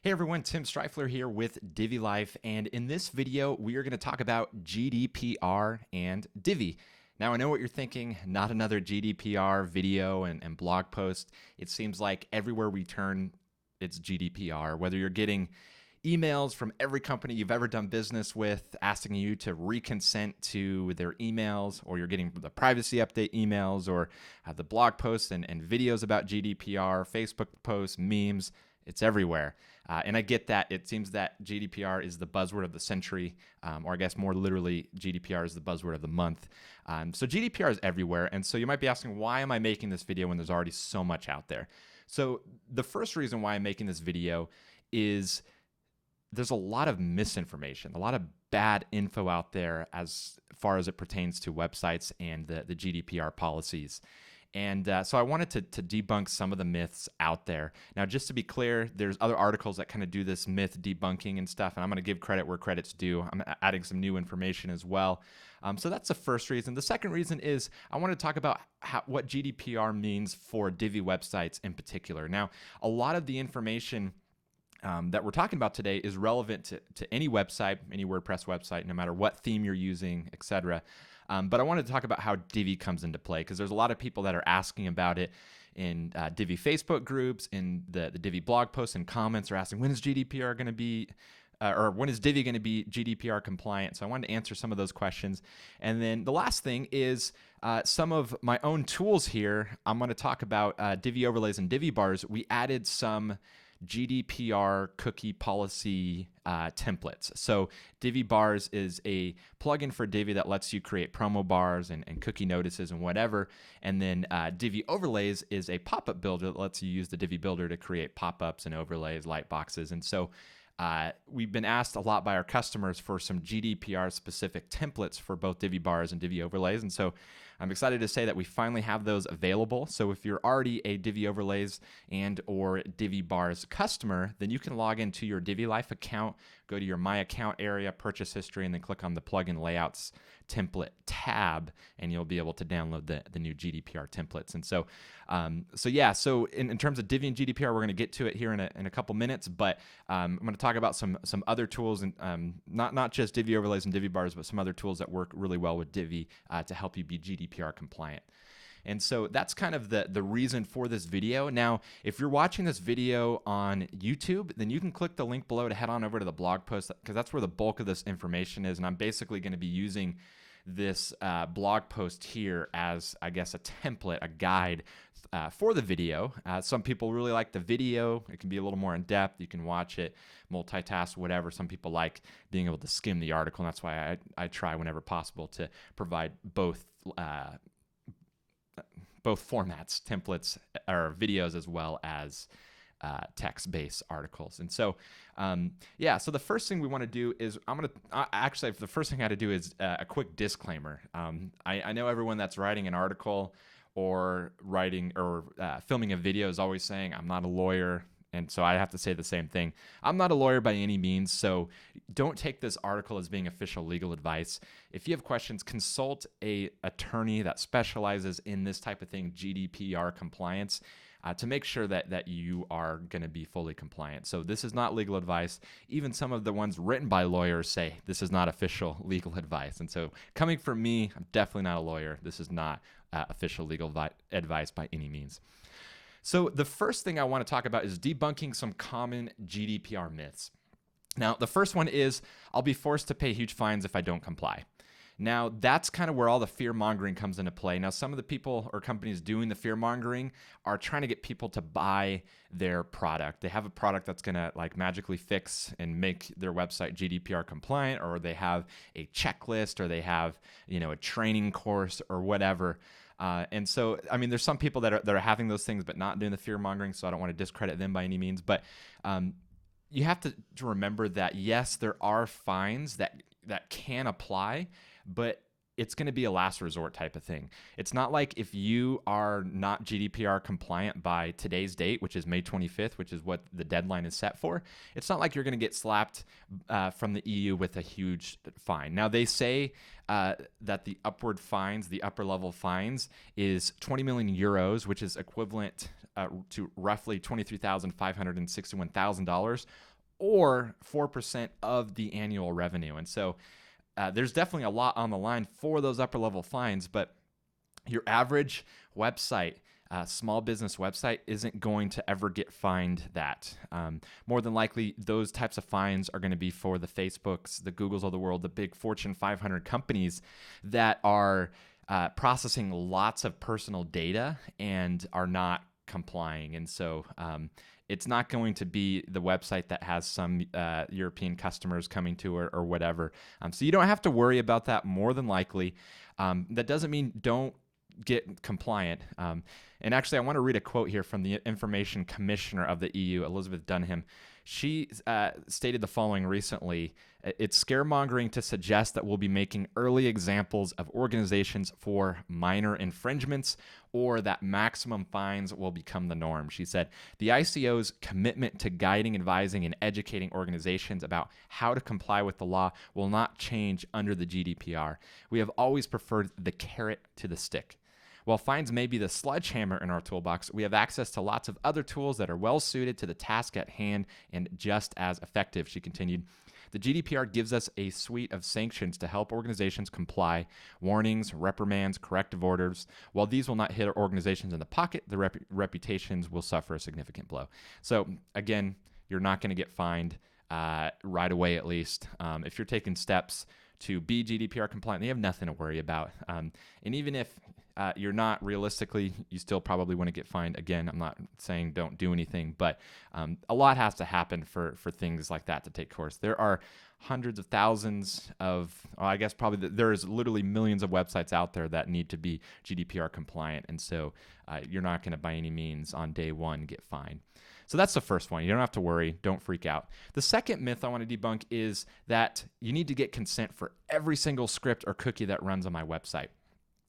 Hey everyone, Tim Streifler here with Divi Life, and in this video we are going to talk about GDPR and Divi. Now I know what you're thinking, not another GDPR video and blog post. It seems like everywhere we turn it's GDPR, whether you're getting emails from every company you've ever done business with asking you to reconsent to their emails, or you're getting the privacy update emails, or the blog posts and videos about GDPR, Facebook posts, memes. It's everywhere. And I get that. It seems that GDPR is the buzzword of the century, or I guess more literally, GDPR is the buzzword of the month. So GDPR is everywhere. And so you might be asking, why am I making this video when there's already so much out there? So the first reason why I'm making this video is there's a lot of misinformation, a lot of bad info out there as far as it pertains to websites and the GDPR policies. And so I wanted to debunk some of the myths out there. Now, just to be clear, there's other articles that kind of do this myth debunking and stuff, and I'm going to give credit where credit's due. I'm adding some new information as well. So that's the first reason. The second reason is I want to talk about what GDPR means for Divi websites in particular. Now, a lot of the information that we're talking about today is relevant to any website, any WordPress website, no matter what theme you're using, etc. But I wanted to talk about how Divi comes into play, because there's a lot of people that are asking about it in Divi Facebook groups, in the Divi blog posts and comments are asking, when is GDPR going to be, or when is Divi going to be GDPR compliant? So I wanted to answer some of those questions. And then the last thing is some of my own tools here. I'm going to talk about Divi overlays and Divi bars. We added some GDPR cookie policy templates. So Divi bars is a plugin for Divi that lets you create promo bars and cookie notices and whatever. And then Divi overlays is a pop-up builder that lets you use the Divi builder to create pop-ups and overlays, light boxes. And so we've been asked a lot by our customers for some GDPR specific templates for both Divi bars and Divi overlays. And so I'm excited to say that we finally have those available. So if you're already a Divi overlays and or Divi bars customer, then you can log into your Divi Life account, go to your My Account area, purchase history, and then click on the plugin layouts template tab, and you'll be able to download the new GDPR templates. And so, so in terms of Divi and GDPR, we're going to get to it here in a couple minutes, but I'm going to talk about some other tools, and not just Divi overlays and Divi bars, but some other tools that work really well with Divi to help you be GDPR compliant. And so that's kind of the reason for this video. Now, if you're watching this video on YouTube, then you can click the link below to head on over to the blog post, because that's where the bulk of this information is. And I'm basically going to be using this blog post here as, I guess, a template, a guide for the video. Some people really like the video. It can be a little more in depth. You can watch it, multitask, whatever. Some people like being able to skim the article, and that's why I try whenever possible to provide both formats, templates or videos, as well as text-based articles. And so, so the first thing we want to do is the first thing I had to do is a quick disclaimer. I know everyone that's writing an article or writing or filming a video is always saying, I'm not a lawyer. And so I have to say the same thing. I'm not a lawyer by any means, so don't take this article as being official legal advice. If you have questions, consult an attorney that specializes in this type of thing, GDPR compliance, to make sure that you are going to be fully compliant. So this is not legal advice. Even some of the ones written by lawyers say this is not official legal advice. And so coming from me, I'm definitely not a lawyer. This is not official legal advice by any means. So the first thing I want to talk about is debunking some common GDPR myths. Now, the first one is I'll be forced to pay huge fines if I don't comply. Now, that's kind of where all the fear-mongering comes into play. Now, some of the people or companies doing the fear-mongering are trying to get people to buy their product. They have a product that's going to like magically fix and make their website GDPR compliant, or they have a checklist, or they have, a training course or whatever. And so, I mean, there's some people that are having those things but not doing the fear-mongering, so I don't want to discredit them by any means. But you have to remember that, yes, there are fines that can apply, but it's going to be a last resort type of thing. It's not like if you are not GDPR compliant by today's date, which is May 25th, which is what the deadline is set for, it's not like you're going to get slapped from the EU with a huge fine. Now, they say that the upward fines, the upper level fines, is 20 million euros, which is equivalent to roughly $23,561,000, or 4% of the annual revenue. And so there's definitely a lot on the line for those upper level fines, but your average website, small business website, isn't going to ever get fined that. More than likely, those types of fines are going to be for the Facebooks, the Googles of the world, the big Fortune 500 companies that are processing lots of personal data and are not complying. And so it's not going to be the website that has some European customers coming to it or whatever. So you don't have to worry about that, more than likely. That doesn't mean don't get compliant. And actually, I want to read a quote here from the Information Commissioner of the EU, Elizabeth Dunham. She stated the following recently: "It's scaremongering to suggest that we'll be making early examples of organizations for minor infringements or that maximum fines will become the norm." She said, "The ICO's commitment to guiding, advising, and educating organizations about how to comply with the law will not change under the GDPR. We have always preferred the carrot to the stick. While fines may be the sledgehammer in our toolbox, we have access to lots of other tools that are well suited to the task at hand and just as effective," she continued. "The GDPR gives us a suite of sanctions to help organizations comply: warnings, reprimands, corrective orders. While these will not hit our organizations in the pocket, their reputations will suffer a significant blow." So again, you're not going to get fined right away, at least. If you're taking steps to be GDPR compliant, you have nothing to worry about. And even if you're not, realistically, you still probably want to get fined. Again, I'm not saying don't do anything, but a lot has to happen for things like that to take course. There are hundreds of thousands of, I guess probably there's literally millions of websites out there that need to be GDPR compliant. And so you're not going to by any means on day one get fined. So that's the first one. You don't have to worry. Don't freak out. The second myth I want to debunk is that you need to get consent for every single script or cookie that runs on my website.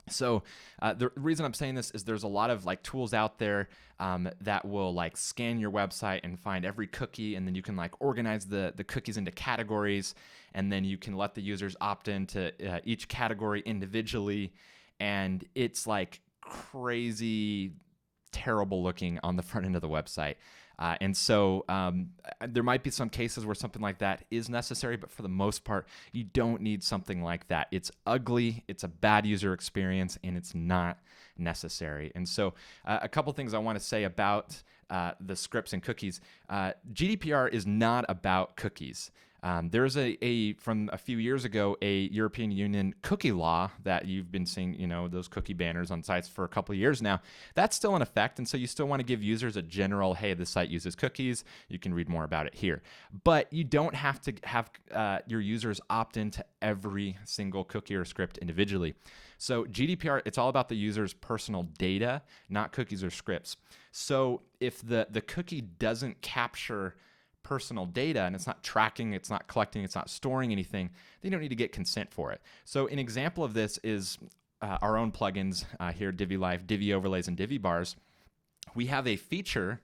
So the reason I'm saying this is there's a lot of like tools out there that will like scan your website and find every cookie, and then you can like organize the cookies into categories, and then you can let the users opt into each category individually, and it's like crazy terrible looking on the front end of the website. And so there might be some cases where something like that is necessary, but for the most part, you don't need something like that. It's ugly, it's a bad user experience, and it's not necessary. And so a couple things I want to say about the scripts and cookies. GDPR is not about cookies. There's from a few years ago, a European Union cookie law that you've been seeing, those cookie banners on sites for a couple of years now. That's still in effect, and so you still want to give users a general, hey, this site uses cookies. You can read more about it here. But you don't have to have your users opt into every single cookie or script individually. So GDPR, it's all about the user's personal data, not cookies or scripts. So if the cookie doesn't capture personal data and it's not tracking, it's not collecting, it's not storing anything, they don't need to get consent for it. So an example of this is our own plugins here at Divi Life, Divi Overlays and Divi Bars. We have a feature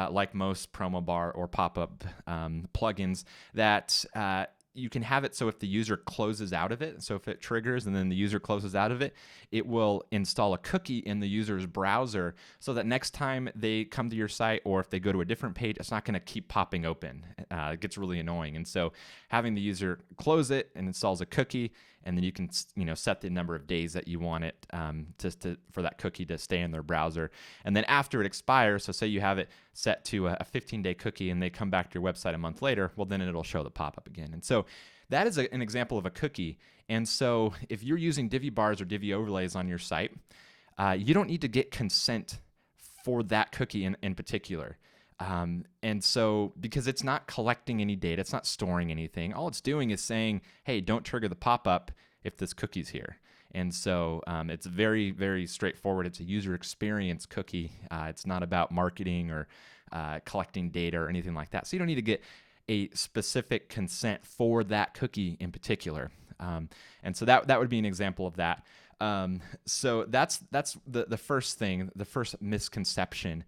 like most promo bar or pop-up plugins that you can have it so if the user closes out of it, so if it triggers and then the user closes out of it, it will install a cookie in the user's browser so that next time they come to your site or if they go to a different page, it's not going to keep popping open. It gets really annoying. And so having the user close it and installs a cookie, and then you can set the number of days that you want it for that cookie to stay in their browser. And then after it expires, so say you have it set to a 15-day cookie and they come back to your website a month later, well, then it'll show the pop-up again. And so that is an example of a cookie. And so if you're using Divi Bars or Divi Overlays on your site, you don't need to get consent for that cookie in particular. And so because it's not collecting any data, it's not storing anything, all it's doing is saying, hey, don't trigger the pop-up if this cookie's here. And so it's very, very straightforward. It's a user experience cookie. It's not about marketing or collecting data or anything like that. So you don't need to get a specific consent for that cookie in particular. And so that would be an example of that. So that's the first thing, the first misconception.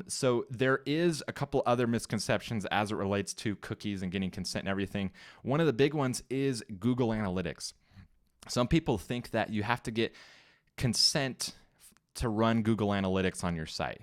So there is a couple other misconceptions as it relates to cookies and getting consent and everything. One of the big ones is Google Analytics. Some people think that you have to get consent to run Google Analytics on your site.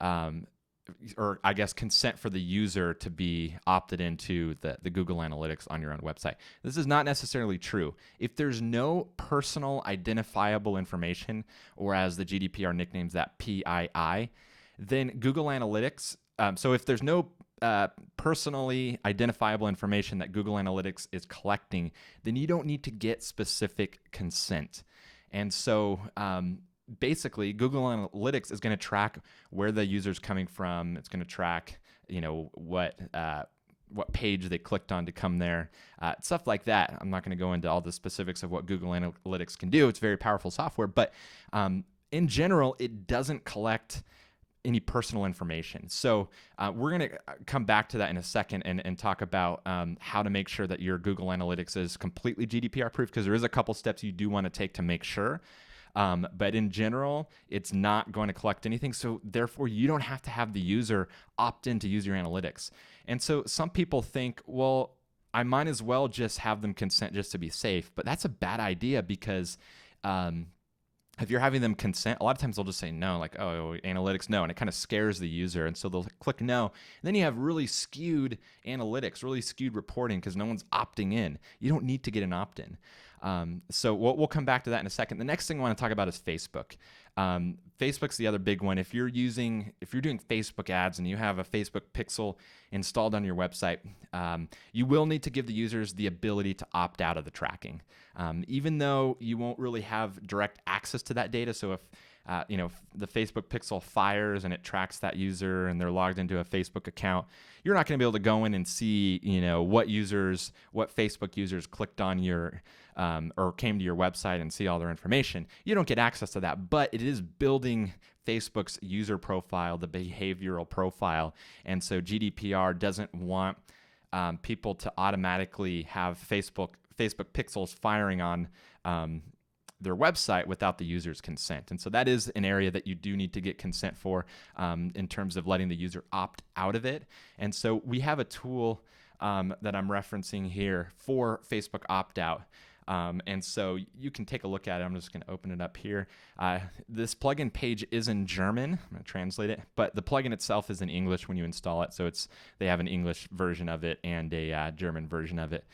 or I guess consent for the user to be opted into the Google Analytics on your own website. This is not necessarily true. If there's no personal identifiable information, or as the GDPR nicknames that PII, then Google Analytics, so if there's no personally identifiable information that Google Analytics is collecting, then you don't need to get specific consent. And so basically, Google Analytics is going to track where the user's coming from. It's going to track, what page they clicked on to come there, stuff like that. I'm not going to go into all the specifics of what Google Analytics can do. It's very powerful software, but in general, it doesn't collect any personal information. So we're going to come back to that in a second and talk about how to make sure that your Google Analytics is completely GDPR proof, because there is a couple steps you do want to take to make sure. But in general, it's not going to collect anything. So therefore, you don't have to have the user opt in to use your analytics. And so some people think, well, I might as well just have them consent just to be safe. But that's a bad idea, because if you're having them consent, a lot of times they'll just say no, like, oh, analytics, no. And it kind of scares the user. And so they'll click no. And then you have really skewed analytics, really skewed reporting, because no one's opting in. You don't need to get an opt-in. So we'll come back to that in a second. The next thing I want to talk about is Facebook. Facebook's the other big one. If you're doing Facebook ads and you have a Facebook pixel installed on your website, you will need to give the users the ability to opt out of the tracking. Even though you won't really have direct access to that data. So if the Facebook pixel fires and it tracks that user and they're logged into a Facebook account, you're not going to be able to go in and see, what Facebook users clicked on your or came to your website and see all their information. You don't get access to that, but it is building Facebook's user profile, the behavioral profile. And so GDPR doesn't want people to automatically have Facebook pixels firing on their website without the user's consent. And so that is an area that you do need to get consent for in terms of letting the user opt out of it. And so we have a tool that I'm referencing here for Facebook opt-out. And so you can take a look at it. I'm just going to open it up here. This plugin page is in German. I'm going to translate it, but the plugin itself is in English when you install it. So they have an English version of it and a German version of it.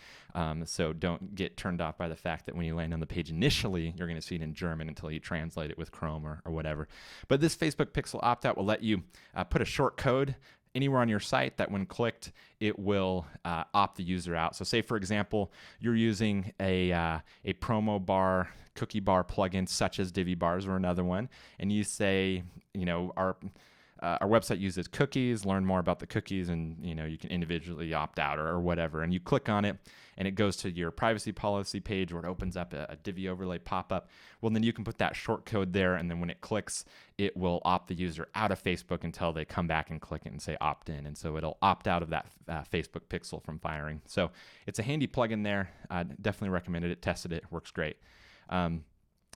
So don't get turned off by the fact that when you land on the page initially, you're going to see it in German until you translate it with Chrome or whatever. But this Facebook Pixel opt-out will let you put a short code anywhere on your site that when clicked, it will opt the user out. So say, for example, you're using a promo bar, cookie bar plugin such as Divi bars or another one, and you say, our website uses cookies, learn more about the cookies, and you can individually opt out or whatever. And you click on it, and it goes to your privacy policy page where it opens up a Divi overlay pop-up. Well, then you can put that short code there, and then when it clicks, it will opt the user out of Facebook until they come back and click it and say opt in. And so it'll opt out of that Facebook pixel from firing. So it's a handy plugin there. Definitely recommended it. Tested it. Works great.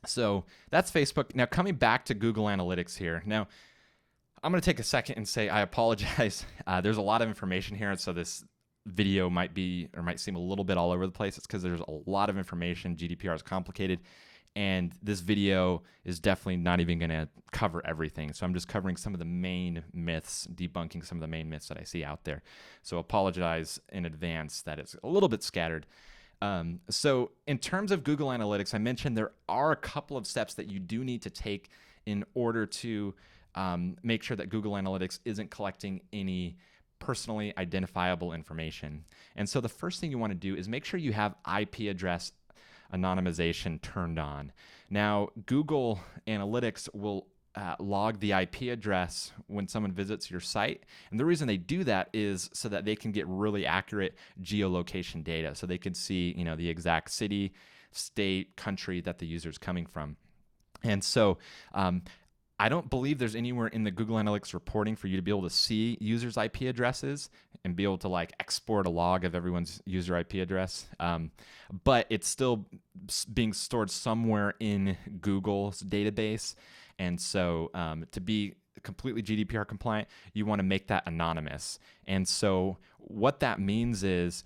So that's Facebook. Now coming back to Google Analytics here. Now, I'm going to take a second and say I apologize. There's a lot of information here, and so this video might seem a little bit all over the place. It's because there's a lot of information. GDPR is complicated, and this video is definitely not even going to cover everything. So I'm just covering some of the main myths, debunking some of the main myths that I see out there. So apologize in advance that it's a little bit scattered. So in terms of Google Analytics, I mentioned there are a couple of steps that you do need to take in order to make sure that Google Analytics isn't collecting any personally identifiable information. And so the first thing you want to do is make sure you have IP address anonymization turned on. Now, Google Analytics will log the IP address when someone visits your site. And the reason they do that is so that they can get really accurate geolocation data. So they can see, the exact city, state, country that the user is coming from. And so I don't believe there's anywhere in the Google Analytics reporting for you to be able to see users' IP addresses and be able to export a log of everyone's user IP address. But it's still being stored somewhere in Google's database. And so to be completely GDPR compliant, you want to make that anonymous. And so what that means is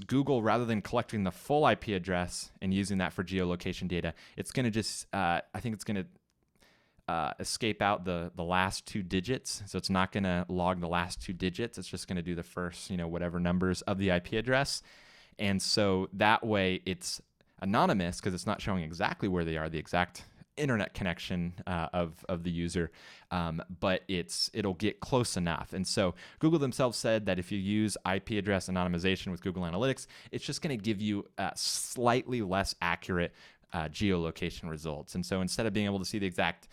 Google, rather than collecting the full IP address and using that for geolocation data, it's going to just, I think it's going to escape out the last 2 digits. So it's not going to log the last 2 digits. It's just going to do the first, whatever numbers of the IP address. And so that way it's anonymous because it's not showing exactly where they are, the exact internet connection of the user, but it'll get close enough. And so Google themselves said that if you use IP address anonymization with Google Analytics, it's just going to give you slightly less accurate geolocation results. And so instead of being able to see the exact,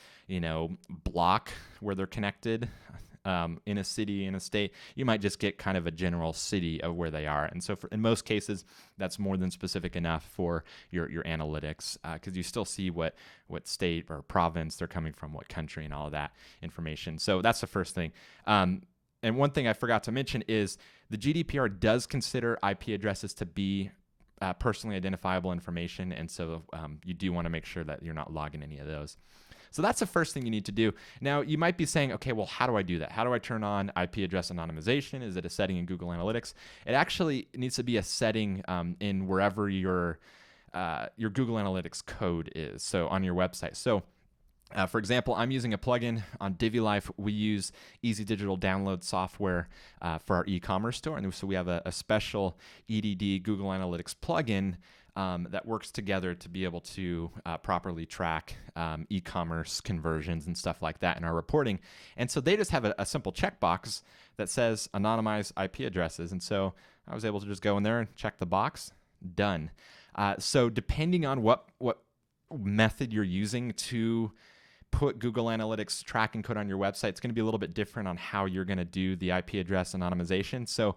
block where they're connected in a city, in a state, you might just get kind of a general city of where they are. And so in most cases, that's more than specific enough for your analytics, because you still see what state or province they're coming from, what country, and all of that information. So that's the first thing. And one thing I forgot to mention is the GDPR does consider IP addresses to be personally identifiable information, and so you do want to make sure that you're not logging any of those. So that's the first thing you need to do. Now, you might be saying, okay, well, how do I do that? How do I turn on IP address anonymization? Is it a setting in Google Analytics? It actually needs to be a setting in wherever your Google Analytics code is, so on your website. So for example, I'm using a plugin on Divi Life. We use easy digital download software for our e-commerce store. And so we have a special EDD Google Analytics plugin that works together to be able to properly track e-commerce conversions and stuff like that in our reporting. And so they just have a simple checkbox that says anonymize IP addresses. And so I was able to just go in there and check the box, done. So depending on what method you're using to put Google Analytics tracking code on your website, it's going to be a little bit different on how you're going to do the IP address anonymization. So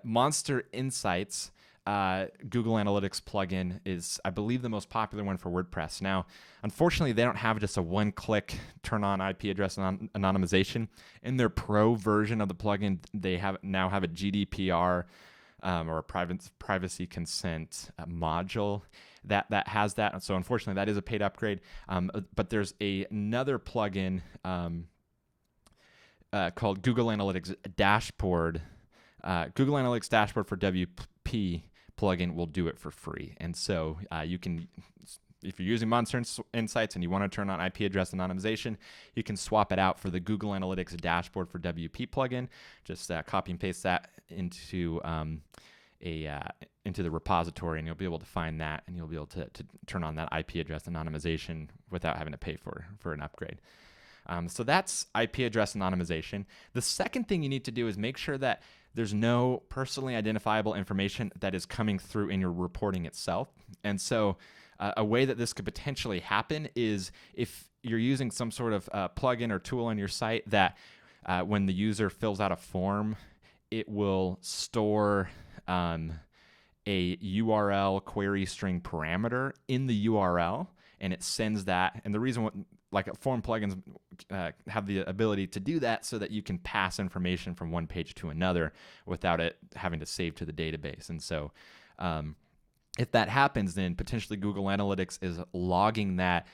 Monster Insights Google Analytics plugin is, I believe, the most popular one for WordPress. Now, unfortunately, they don't have just a one-click turn on IP address anonymization. In their pro version of the plugin, they now have a GDPR or a privacy consent module that has that. So unfortunately, that is a paid upgrade. But there's another plugin called Google Analytics Dashboard. Google Analytics Dashboard for WP plugin will do it for free. And so you can, if you're using Monster Insights and you want to turn on IP address anonymization, you can swap it out for the Google Analytics Dashboard for WP plugin. Just copy and paste that into the repository, and you'll be able to find that, and you'll be able to turn on that IP address anonymization without having to pay for an upgrade. So that's IP address anonymization. The second thing you need to do is make sure that there's no personally identifiable information that is coming through in your reporting itself. And so a way that this could potentially happen is if you're using some sort of plugin or tool on your site that when the user fills out a form, it will store a URL query string parameter in the URL, and it sends that. And the reason form plugins have the ability to do that so that you can pass information from one page to another without it having to save to the database. And so if that happens, then potentially Google Analytics is logging that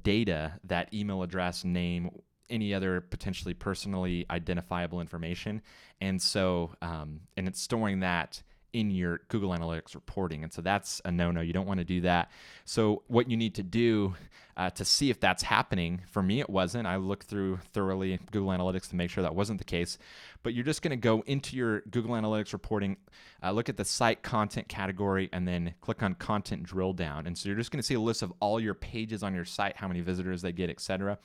data, that email address, name, any other potentially personally identifiable information. And so, and it's storing that in your Google Analytics reporting. And so that's a no-no. You don't want to do that. So what you need to do to see if that's happening, for me it wasn't. I looked through thoroughly Google Analytics to make sure that wasn't the case. But you're just going to go into your Google Analytics reporting, look at the site content category, and then click on content drill down. And so you're just going to see a list of all your pages on your site, how many visitors they get, etc.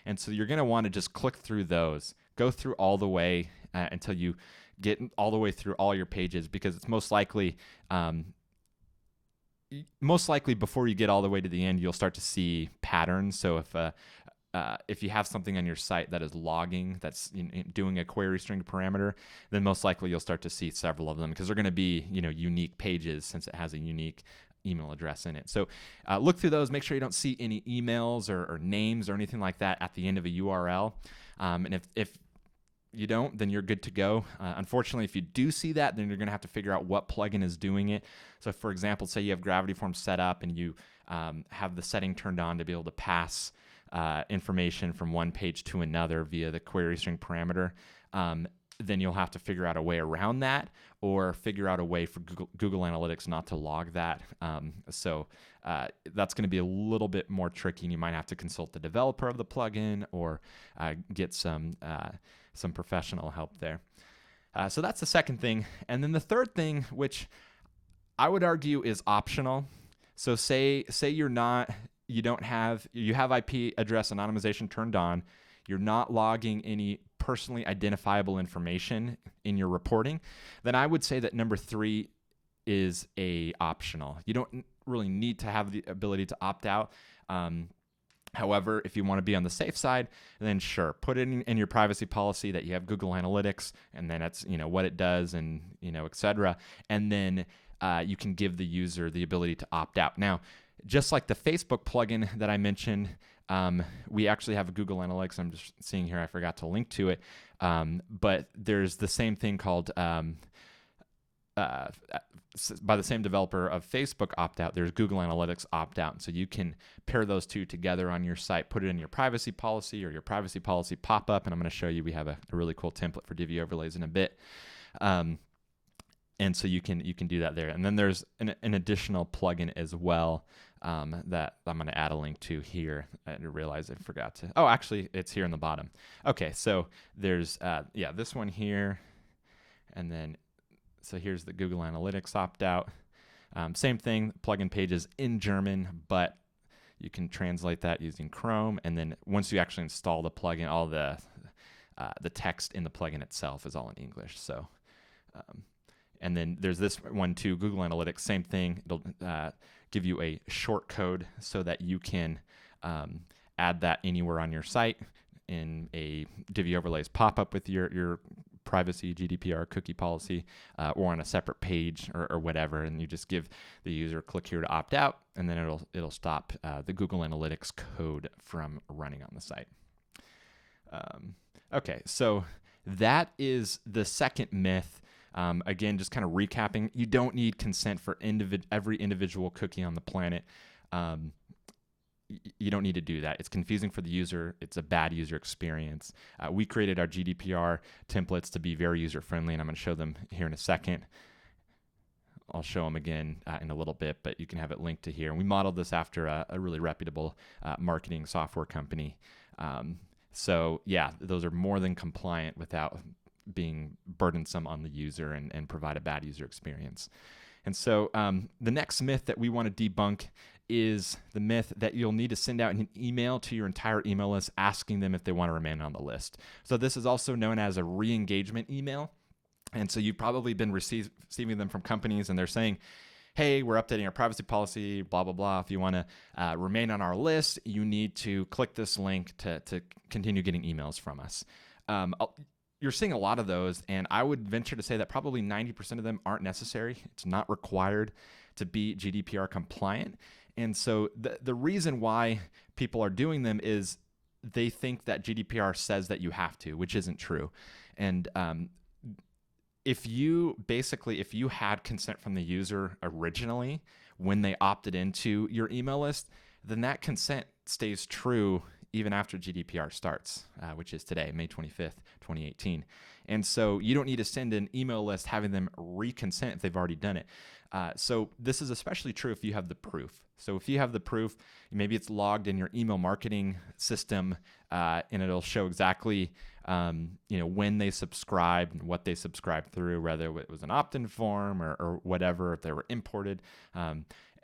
And so you're going to want to just click through those, go through all the way until you get all the way through all your pages, because it's most likely before you get all the way to the end, you'll start to see patterns. So if you have something on your site that is logging, that's doing a query string parameter, then most likely you'll start to see several of them, because they're going to be unique pages since it has a unique email address in it. So look through those, make sure you don't see any emails or names or anything like that at the end of a URL. And if you don't, then you're good to go. Unfortunately, if you do see that, then you're going to have to figure out what plugin is doing it. So for example, say you have Gravity Forms set up and you have the setting turned on to be able to pass information from one page to another via the query string parameter. then you'll have to figure out a way around that, or figure out a way for Google Analytics not to log that. So that's going to be a little bit more tricky, and you might have to consult the developer of the plugin, or get some professional help there. So that's the second thing. And then the third thing, which I would argue is optional. So say you have IP address anonymization turned on, you're not logging any personally identifiable information in your reporting, then I would say that number 3 is optional. You don't really need to have the ability to opt out. However, if you want to be on the safe side, then sure, put it in your privacy policy that you have Google Analytics, and then that's what it does, and et cetera. And then you can give the user the ability to opt out. Now, just like the Facebook plugin that I mentioned, we actually have a Google Analytics. I'm just seeing here, I forgot to link to it. But there's the same thing called, by the same developer of Facebook opt-out, there's Google Analytics opt-out. So you can pair those two together on your site, put it in your privacy policy or your privacy policy pop-up. And I'm going to show you, we have a really cool template for Divi overlays in a bit. And so you can do that there. And then there's an additional plugin as well that I'm going to add a link to here. I realized I forgot to. Oh, actually, it's here in the bottom. Okay, so there's this one here, and then so here's the Google Analytics opt-out. Same thing, plugin page is in German, but you can translate that using Chrome. And then once you actually install the plugin, all the text in the plugin itself is all in English. So. And then there's this one too, Google Analytics, same thing. It'll give you a short code so that you can add that anywhere on your site in a Divi overlays pop-up with your privacy GDPR cookie policy, or on a separate page or whatever. And you just give the user click here to opt out, and then it'll stop the Google Analytics code from running on the site. Okay, so that is the second myth. Again, just kind of recapping, you don't need consent for every individual cookie on the planet. You don't need to do that. It's confusing for the user. It's a bad user experience. We created our GDPR templates to be very user-friendly, and I'm going to show them here in a second. I'll show them again in a little bit, but you can have it linked to here. And we modeled this after a really reputable marketing software company. So yeah, those are more than compliant without being burdensome on the user and provide a bad user experience. And so the next myth that we want to debunk is the myth that you'll need to send out an email to your entire email list asking them if they want to remain on the list. So this is also known as a re-engagement email. And so you've probably been receiving them from companies, and they're saying, hey, we're updating our privacy policy, blah, blah, blah. If you want to remain on our list, you need to click this link to continue getting emails from us. You're seeing a lot of those, and I would venture to say that probably 90% of them aren't necessary. It's not required to be GDPR compliant. And so the reason why people are doing them is they think that GDPR says that you have to, which isn't true. And if you had consent from the user originally when they opted into your email list, then that consent stays true even after GDPR starts, which is today, May 25th, 2018. And so you don't need to send an email list having them reconsent if they've already done it. So this is especially true if you have the proof. So if you have the proof, maybe it's logged in your email marketing system, and it'll show exactly when they subscribed and what they subscribed through, whether it was an opt-in form or whatever, if they were imported.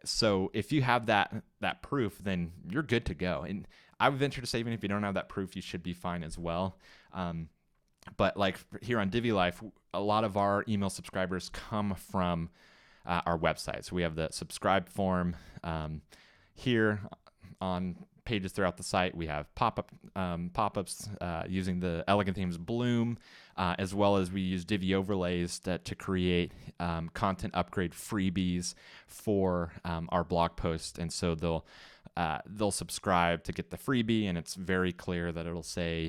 So if you have that proof, then you're good to go. And I would venture to say even if you don't have that proof, you should be fine as well. But like here on Divi Life, a lot of our email subscribers come from our website. So we have the subscribe form here on pages throughout the site. We have pop-ups using the Elegant Themes Bloom, as well as we use Divi overlays to create content upgrade freebies for our blog post. And so they'll subscribe to get the freebie, and it's very clear that it'll say,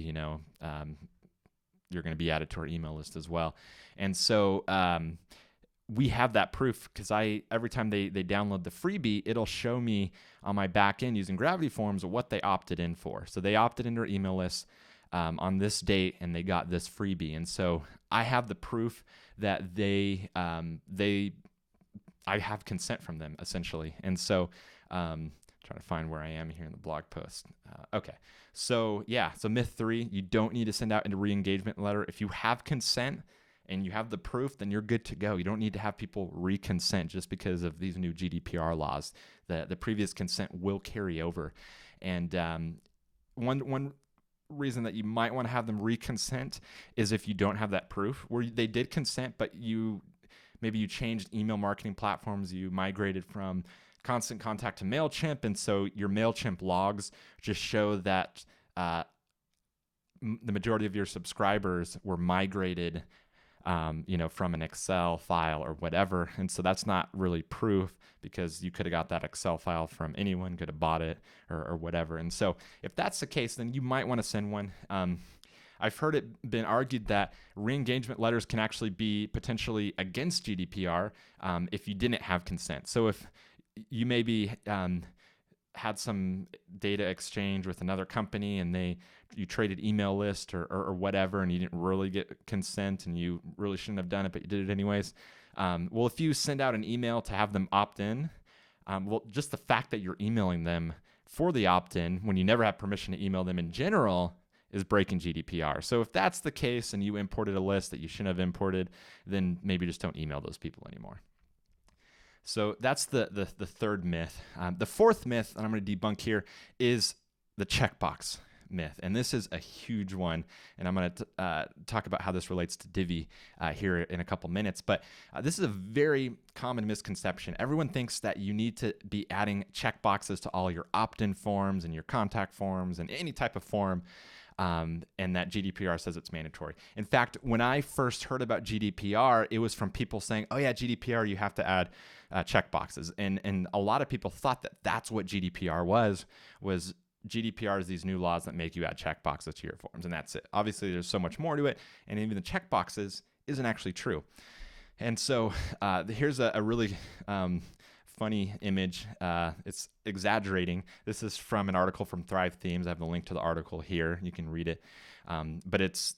you're going to be added to our email list as well. And so we have that proof because every time they download the freebie, it'll show me on my back end using Gravity Forms what they opted in for. So they opted into our email list on this date, and they got this freebie. And so I have the proof that I have consent from them, essentially. And so trying to find where I am here in the blog post. Okay. So yeah, so myth 3, you don't need to send out a re-engagement letter. If you have consent and you have the proof, then you're good to go. You don't need to have people reconsent just because of these new GDPR laws. The previous consent will carry over. And one reason that you might want to have them reconsent is if you don't have that proof where they did consent, but maybe you changed email marketing platforms, you migrated from Constant Contact to MailChimp, and so your MailChimp logs just show that the majority of your subscribers were migrated from an Excel file or whatever. And so that's not really proof, because you could have got that Excel file from anyone, could have bought it or whatever. And so if that's the case, then you might want to send one. I've heard it been argued that re-engagement letters can actually be potentially against GDPR if you didn't have consent. So if you maybe had some data exchange with another company and you traded email list or whatever, and you didn't really get consent and you really shouldn't have done it, but you did it anyways. Well, if you send out an email to have them opt in, just the fact that you're emailing them for the opt-in when you never have permission to email them in general is breaking GDPR. So if that's the case and you imported a list that you shouldn't have imported, then maybe just don't email those people anymore. So that's the third myth. The fourth myth that I'm going to debunk here is the checkbox myth. And this is a huge one. And I'm going to talk about how this relates to Divi here in a couple minutes. But this is a very common misconception. Everyone thinks that you need to be adding checkboxes to all your opt-in forms and your contact forms and any type of form. And that GDPR says it's mandatory. In fact, when I first heard about GDPR, it was from people saying, oh yeah, GDPR, you have to add checkboxes. And a lot of people thought that that's what GDPR was GDPR is these new laws that make you add checkboxes to your forms, and that's it. Obviously, there's so much more to it, and even the checkboxes isn't actually true. And so here's a really funny image. It's exaggerating. This is from an article from Thrive Themes. I have the link to the article here. You can read it. But it's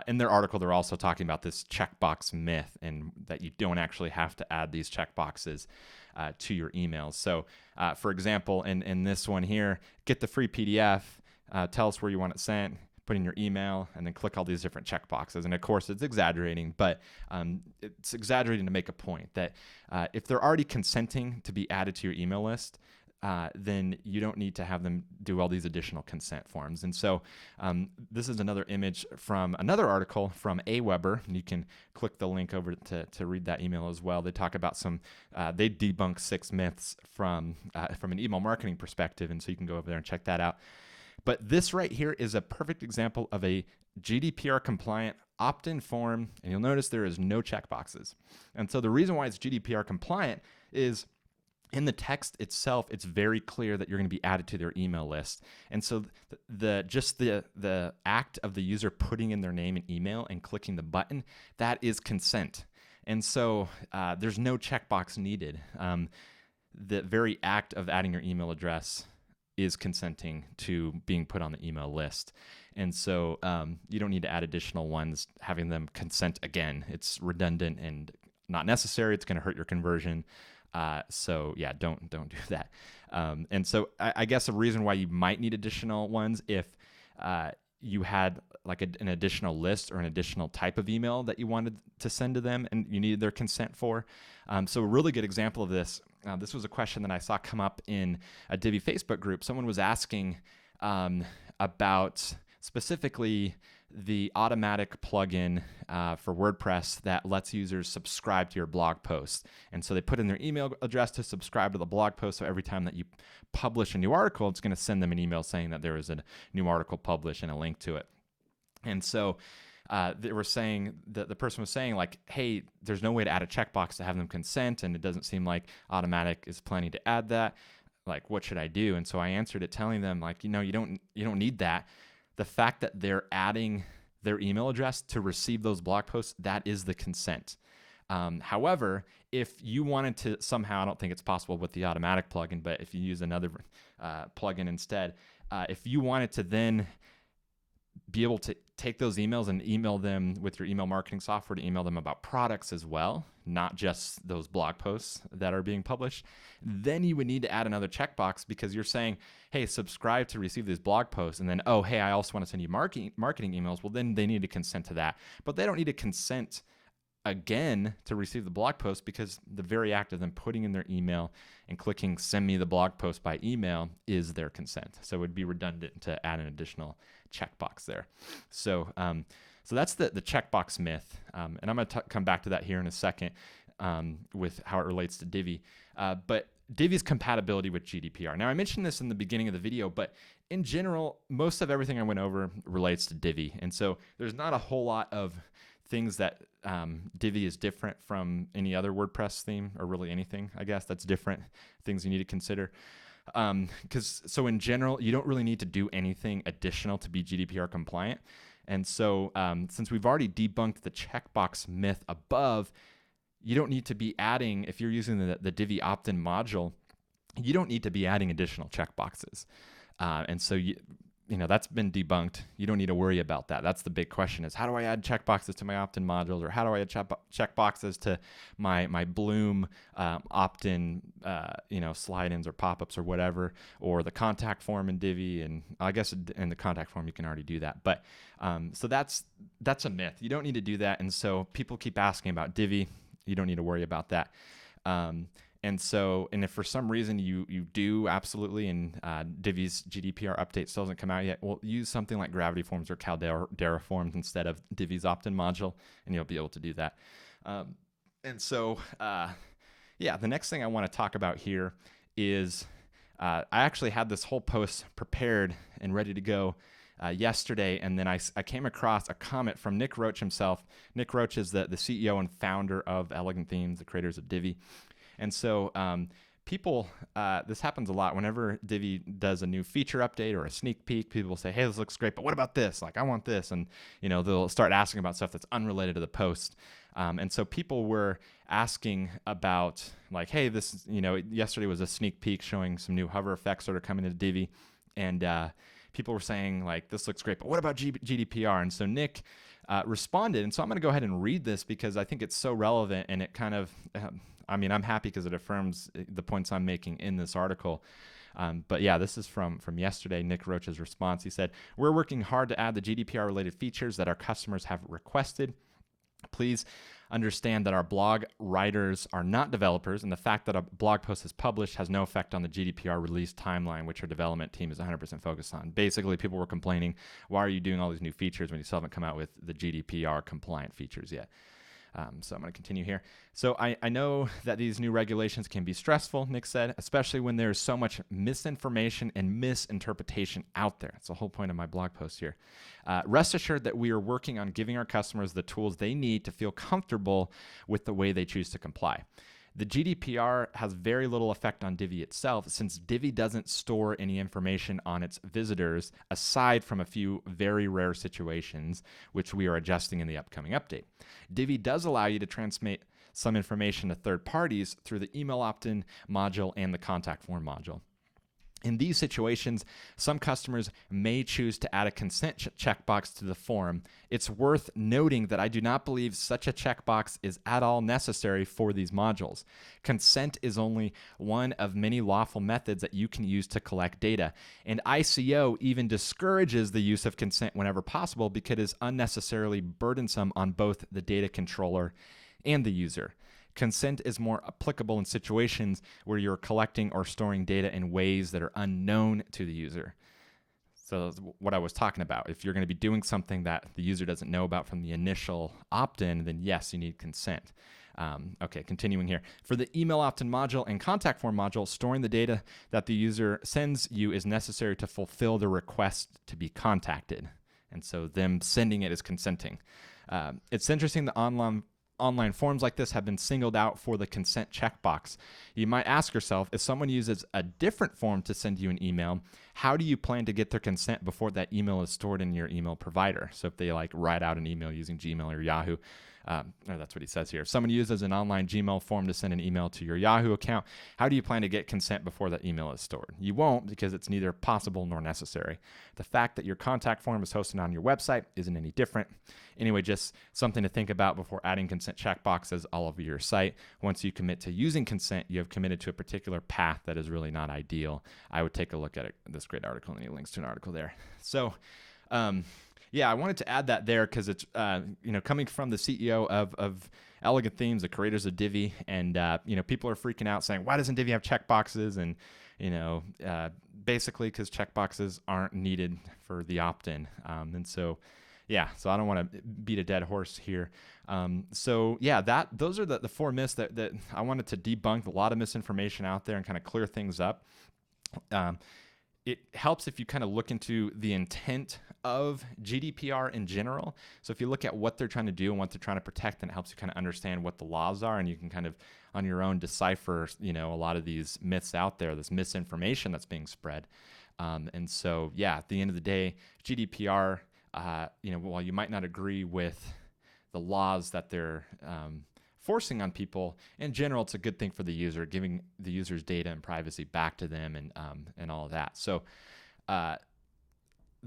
in their article, they're also talking about this checkbox myth and that you don't actually have to add these checkboxes to your emails. So, for example, in this one here, get the free PDF, tell us where you want it sent, put in your email, and then click all these different checkboxes. And of course, it's exaggerating, but it's exaggerating to make a point that if they're already consenting to be added to your email list, then you don't need to have them do all these additional consent forms. And so this is another image from another article from AWeber. You can click the link over to read that email as well. They talk about they debunk 6 myths from an email marketing perspective, and so you can go over there and check that out. But this right here is a perfect example of a GDPR compliant opt-in form, and you'll notice there is no checkboxes. And so the reason why it's GDPR compliant is in the text itself, it's very clear that you're going to be added to their email list. And so the act of the user putting in their name and email and clicking the button, that is consent. And so there's no checkbox needed. The very act of adding your email address is consenting to being put on the email list. And so you don't need to add additional ones, having them consent again. It's redundant and not necessary. It's going to hurt your conversion. So yeah, don't do that. And so I guess a reason why you might need additional ones if you had like an additional list or an additional type of email that you wanted to send to them and you needed their consent for. So a really good example of this, this was a question that I saw come up in a Divi Facebook group. Someone was asking about specifically the automatic plugin for WordPress that lets users subscribe to your blog post. And so they put in their email address to subscribe to the blog post. So every time that you publish a new article, it's going to send them an email saying that there is a new article published and a link to it. And so they were saying that the person was saying like, hey, there's no way to add a checkbox to have them consent. And it doesn't seem like Automatic is planning to add that. Like, what should I do? And so I answered it telling them like, you don't need that. The fact that they're adding their email address to receive those blog posts, that is the consent. However, if you wanted to somehow, I don't think it's possible with the Automatic plugin, but if you use another plugin instead, if you wanted to then be able to take those emails and email them with your email marketing software to email them about products as well, not just those blog posts that are being published, then you would need to add another checkbox because you're saying, hey, subscribe to receive these blog posts. And then, oh, hey, I also want to send you marketing emails. Well, then they need to consent to that. But they don't need to consent again to receive the blog post because the very act of them putting in their email and clicking send me the blog post by email is their consent. So it would be redundant to add an additional checkbox there. So that's the checkbox myth. And I'm going to come back to that here in a second with how it relates to Divi. But Divi's compatibility with GDPR. Now, I mentioned this in the beginning of the video, but in general, most of everything I went over relates to Divi. And so there's not a whole lot of things that Divi is different from any other WordPress theme, or really anything, I guess, that's different, things you need to consider. So in general, you don't really need to do anything additional to be GDPR compliant. And so since we've already debunked the checkbox myth above, you don't need to be adding, if you're using the Divi opt-in module, you don't need to be adding additional checkboxes. And so that's been debunked. You don't need to worry about that. That's the big question is, how do I add checkboxes to my opt-in modules, or how do I add checkboxes to my Bloom opt-in slide-ins or pop-ups or whatever, or the contact form in Divi? And I guess in the contact form you can already do that. But so that's a myth. You don't need to do that. And so people keep asking about Divi. You don't need to worry about that. And if for some reason you do absolutely, and Divi's GDPR update still hasn't come out yet, well, use something like Gravity Forms or Caldera Forms instead of Divi's opt-in module, and you'll be able to do that. The next thing I want to talk about here is I actually had this whole post prepared and ready to go yesterday, and then I came across a comment from Nick Roach himself. Nick Roach is the CEO and founder of Elegant Themes, the creators of Divi. And so this happens a lot. Whenever Divi does a new feature update or a sneak peek, people will say, hey, this looks great, but what about this? Like, I want this. And, they'll start asking about stuff that's unrelated to the post. And so people were asking about, like, hey, this, yesterday was a sneak peek showing some new hover effects that are coming to Divi. And people were saying, like, this looks great, but what about GDPR? And so Nick responded. And so I'm going to go ahead and read this because I think it's so relevant, and it kind of, I'm happy because it affirms the points I'm making in this article. But yeah, this is from yesterday, Nick Roach's response. He said, we're working hard to add the GDPR-related features that our customers have requested. Please understand that our blog writers are not developers, and the fact that a blog post is published has no effect on the GDPR release timeline, which our development team is 100% focused on. Basically, people were complaining, why are you doing all these new features when you still haven't come out with the GDPR compliant features yet? So I'm going to continue here. So I know that these new regulations can be stressful, Nick said, especially when there's so much misinformation and misinterpretation out there. That's the whole point of my blog post here. Rest assured that we are working on giving our customers the tools they need to feel comfortable with the way they choose to comply. The GDPR has very little effect on Divi itself, since Divi doesn't store any information on its visitors aside from a few very rare situations, which we are adjusting in the upcoming update. Divi does allow you to transmit some information to third parties through the email opt-in module and the contact form module. In these situations, some customers may choose to add a consent checkbox to the form. It's worth noting that I do not believe such a checkbox is at all necessary for these modules. Consent is only one of many lawful methods that you can use to collect data, and ICO even discourages the use of consent whenever possible because it is unnecessarily burdensome on both the data controller and the user. Consent is more applicable in situations where you're collecting or storing data in ways that are unknown to the user. So that's what I was talking about. If you're going to be doing something that the user doesn't know about from the initial opt-in, then yes, you need consent. Okay, continuing here. For the email opt-in module and contact form module, storing the data that the user sends you is necessary to fulfill the request to be contacted. And so them sending it is consenting. It's interesting that online forms like this have been singled out for the consent checkbox. You might ask yourself, if someone uses a different form to send you an email, how do you plan to get their consent before that email is stored in your email provider? So if they write out an email using Gmail or Yahoo, or that's what he says here. If someone uses an online Gmail form to send an email to your Yahoo account, how do you plan to get consent before that email is stored? You won't, because it's neither possible nor necessary. The fact that your contact form is hosted on your website isn't any different. Anyway, just something to think about before adding consent checkboxes all over your site. Once you commit to using consent, you have committed to a particular path that is really not ideal. I would take a look at this great article, and he links to an article there. So, yeah, I wanted to add that there because it's coming from the CEO of Elegant Themes, the creators of Divi, and people are freaking out saying, why doesn't Divi have checkboxes? And basically because checkboxes aren't needed for the opt-in, and so. Yeah, so I don't want to beat a dead horse here. Those are the four myths that I wanted to debunk. A lot of misinformation out there and kind of clear things up. It helps if you kind of look into the intent of GDPR in general. So if you look at what they're trying to do and what they're trying to protect, then it helps you kind of understand what the laws are, and you can kind of on your own decipher, a lot of these myths out there, this misinformation that's being spread. At the end of the day, GDPR, while you might not agree with the laws that they're forcing on people, in general, it's a good thing for the user, giving the user's data and privacy back to them and all of that. So the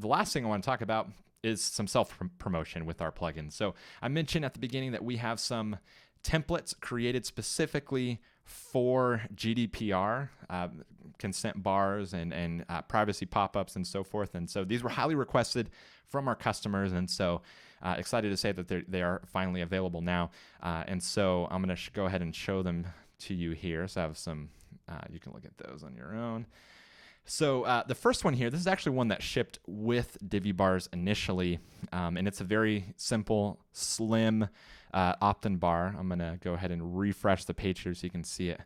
last thing I want to talk about is some self-promotion with our plugins. So I mentioned at the beginning that we have some templates created specifically for GDPR, consent bars and privacy pop-ups and so forth. And so these were highly requested from our customers. And so excited to say that they are finally available now. And so I'm going to go ahead and show them to you here. So I have some, you can look at those on your own. So the first one here, this is actually one that shipped with Divi bars initially, and it's a very simple, slim opt-in bar. I'm going to go ahead and refresh the page here so you can see it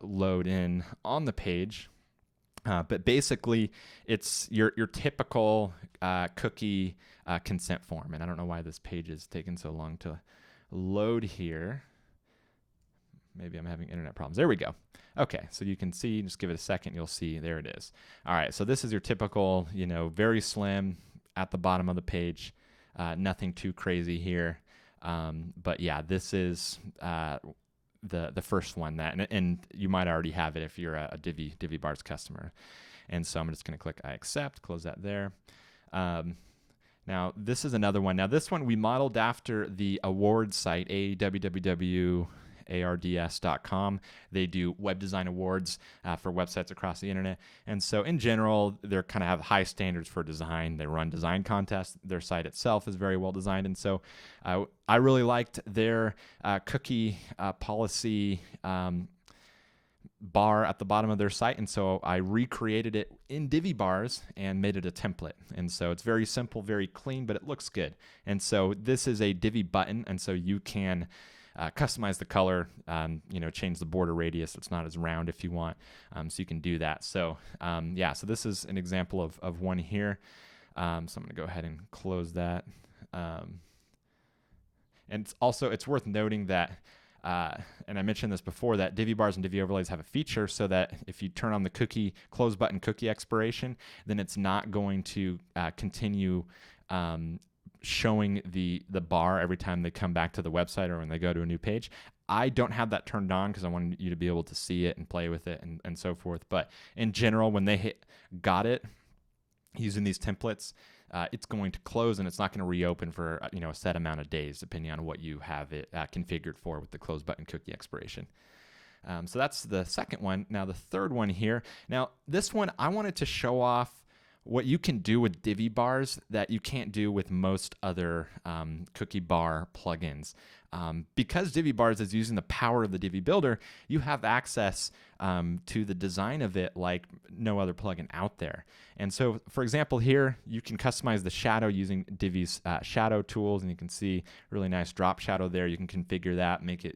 load in on the page. But basically, it's your typical cookie consent form, and I don't know why this page is taking so long to load here. Maybe I'm having internet problems. There we go. Okay, so you can see, just give it a second, you'll see, there it is. All right, so this is your typical, very slim at the bottom of the page. Nothing too crazy here. But yeah, this is the first one and you might already have it if you're a Divi bars customer. And so I'm just going to click I accept, close that there. Now, this is another one. Now, this one we modeled after the awards site, www.ards.com. They do web design awards for websites across the internet. And so in general, they kind of have high standards for design. They run design contests. Their site itself is very well designed. And so I really liked their cookie policy bar at the bottom of their site, and so I recreated it in Divi bars and made it a template. And so it's very simple, very clean, but it looks good. And so this is a Divi button, and so you can customize the color, change the border radius. It's not as round if you want, so you can do that. So so this is an example of one here. So I'm going to go ahead and close that. And it's worth noting that and I mentioned this before, that Divi bars and Divi overlays have a feature so that if you turn on the close button cookie expiration, then it's not going to continue showing the bar every time they come back to the website or when they go to a new page. I don't have that turned on because I wanted you to be able to see it and play with it and so forth. But in general, when they got it using these templates, it's going to close and it's not going to reopen for a set amount of days, depending on what you have it configured for with the close button cookie expiration. So that's the second one. Now the third one here. Now this one, I wanted to show off what you can do with Divi bars that you can't do with most other cookie bar plugins. Because Divi bars is using the power of the Divi builder, you have access to the design of it like no other plugin out there. And so, for example, here you can customize the shadow using Divi's shadow tools, and you can see really nice drop shadow there. You can configure that, make it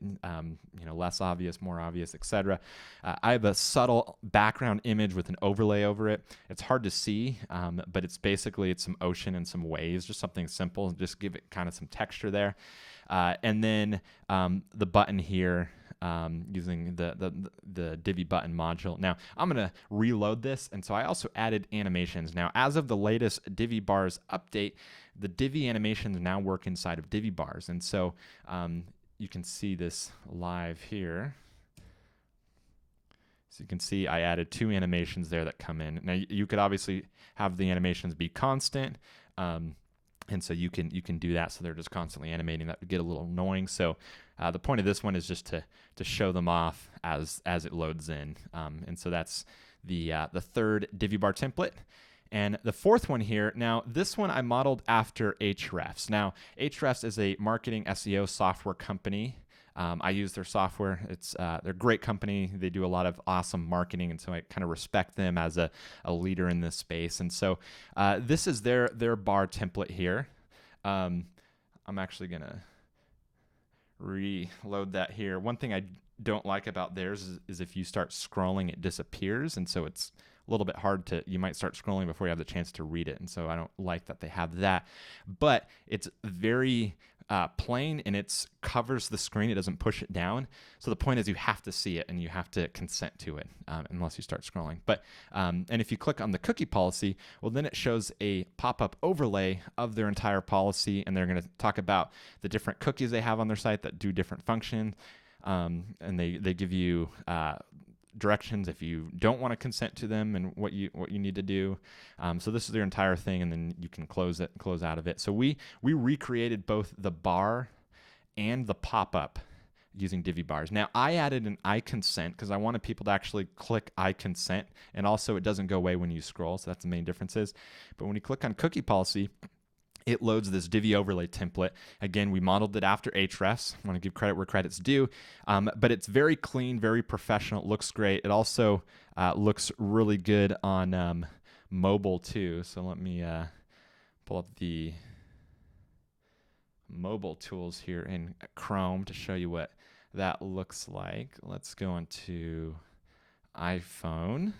less obvious, more obvious, etc. I have a subtle background image with an overlay over it. It's hard to see, but it's some ocean and some waves, just something simple, just give it kind of some texture there. And then the button here, using the Divi button module. Now I'm going to reload this, and so I also added animations. Now, as of the latest Divi bars update, the Divi animations now work inside of Divi bars, and so you can see this live here. So you can see I added 2 animations there that come in. Now you could obviously have the animations be constant, and so you can do that, so they're just constantly animating. That would get a little annoying. So the point of this one is just to show them off as it loads in. And so that's the third Divi bar template. And the fourth one here, now this one I modeled after Ahrefs. Now Ahrefs is a marketing SEO software company. I use their software. They're a great company. They do a lot of awesome marketing, and so I kind of respect them as a leader in this space. And so this is their bar template here. I'm actually gonna reload that here. One thing I don't like about theirs is if you start scrolling, it disappears, and so it's a little bit hard you might start scrolling before you have the chance to read it, and so I don't like that they have that. But it's very plain, and it covers the screen. It doesn't push it down. So the point is you have to see it, and you have to consent to it unless you start scrolling. But and if you click on the cookie policy, well, then it shows a pop-up overlay of their entire policy, and they're going to talk about the different cookies they have on their site that do different functions, and they give you directions if you don't want to consent to them and what you need to do. So this is their entire thing, and then you can close out of it. So we recreated both the bar and the pop-up using Divi bars. Now I added an I consent because I wanted people to actually click I consent, and also it doesn't go away when you scroll, so that's the main differences. But when you click on cookie policy, it loads this Divi overlay template. Again, we modeled it after Ahrefs. I want to give credit where credit's due, but it's very clean, very professional. It looks great. It also looks really good on mobile too. So let me pull up the mobile tools here in Chrome to show you what that looks like. Let's go into iPhone.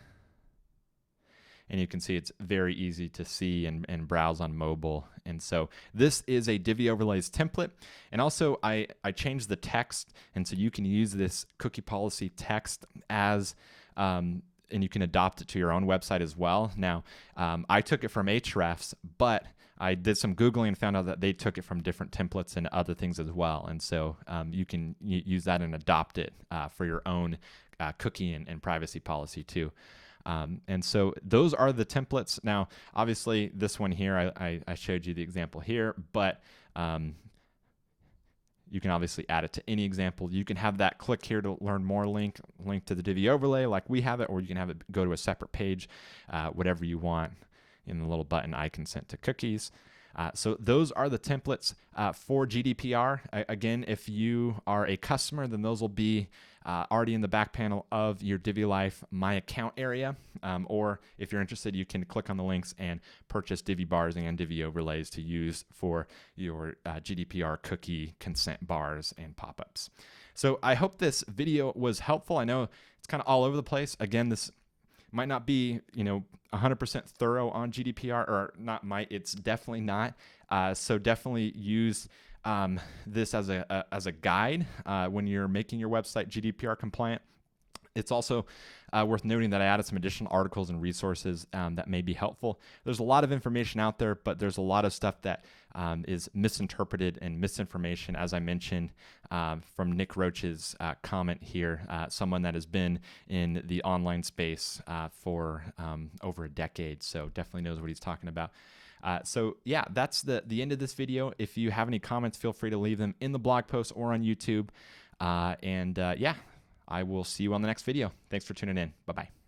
And you can see it's very easy to see and browse on mobile. And so this is a Divi overlays template. And also I changed the text, and so you can use this cookie policy text as and you can adopt it to your own website as well. Now I took it from Ahrefs, but I did some Googling and found out that they took it from different templates and other things as well. And so you can use that and adopt it for your own cookie and privacy policy too. And so those are the templates. Now, obviously, this one here, I showed you the example here, but you can obviously add it to any example. You can have that click here to learn more link to the Divi overlay like we have it, or you can have it go to a separate page, whatever you want in the little button, I consent to cookies. So those are the templates for GDPR. Again, if you are a customer, then those will be already in the back panel of your Divi Life My Account area. Or if you're interested, you can click on the links and purchase Divi bars and Divi overlays to use for your GDPR cookie consent bars and pop-ups. So I hope this video was helpful. I know it's kind of all over the place. Again, this might not be 100% thorough on GDPR, or not might, it's definitely not. So definitely use this as a guide when you're making your website GDPR compliant. It's also worth noting that I added some additional articles and resources that may be helpful. There's a lot of information out there, but there's a lot of stuff that is misinterpreted and misinformation, as I mentioned from Nick Roach's comment here, someone that has been in the online space for over a decade, so definitely knows what he's talking about. So yeah, that's the end of this video. If you have any comments, feel free to leave them in the blog post or on YouTube. Yeah, I will see you on the next video. Thanks for tuning in. Bye-bye.